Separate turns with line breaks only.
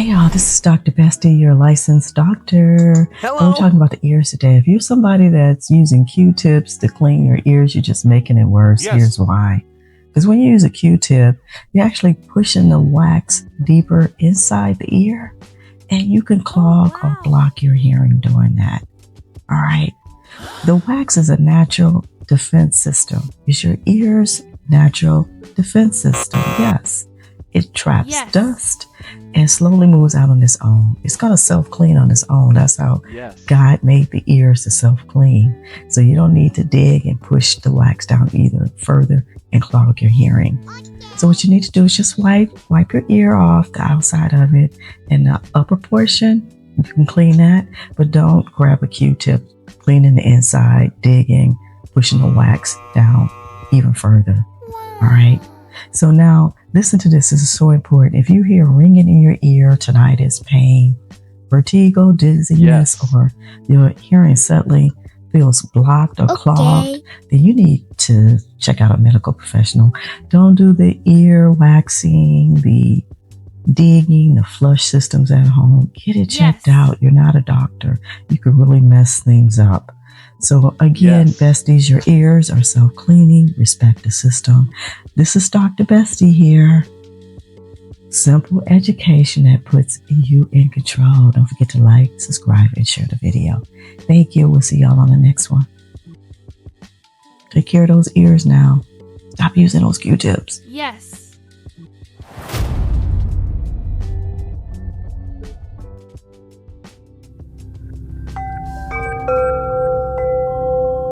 Hey y'all, this is Dr. Bestie, your licensed doctor.
Hello.
And we're talking about the ears today. If you're somebody that's using Q-tips to clean your ears, you're just making it worse.
Yes.
Here's why. Because when you use a Q-tip, you're actually pushing the wax deeper inside the ear, and you can clog or block your hearing doing that. All right. The wax is a natural defense system. It's your ear's natural defense system. Yes. It traps dust and slowly moves out on its own. It's going to self-clean on its own. That's how God made the ears to self-clean. So you don't need to dig and push the wax down either further and clog your hearing. So what you need to do is just wipe your ear off, the outside of it, and the upper portion. You can clean that, but don't grab a Q-tip, cleaning the inside, digging, pushing the wax down even further. All right. So now, listen to this. This is so important. If you hear ringing in your ear, tinnitus, pain, vertigo, dizziness, or your hearing suddenly feels blocked or clogged, then you need to check out a medical professional. Don't do the ear waxing, the digging, the flush systems at home. Get it checked out. You're not a doctor. You could really mess things up. So again, besties, your ears are self-cleaning. Respect the system. This is Dr. Bestie here. Simple education that puts you in control. Don't forget to like, subscribe, and share the video. Thank you. We'll see y'all on the next one. Take care of those ears now. Stop using those Q-tips.
Yes.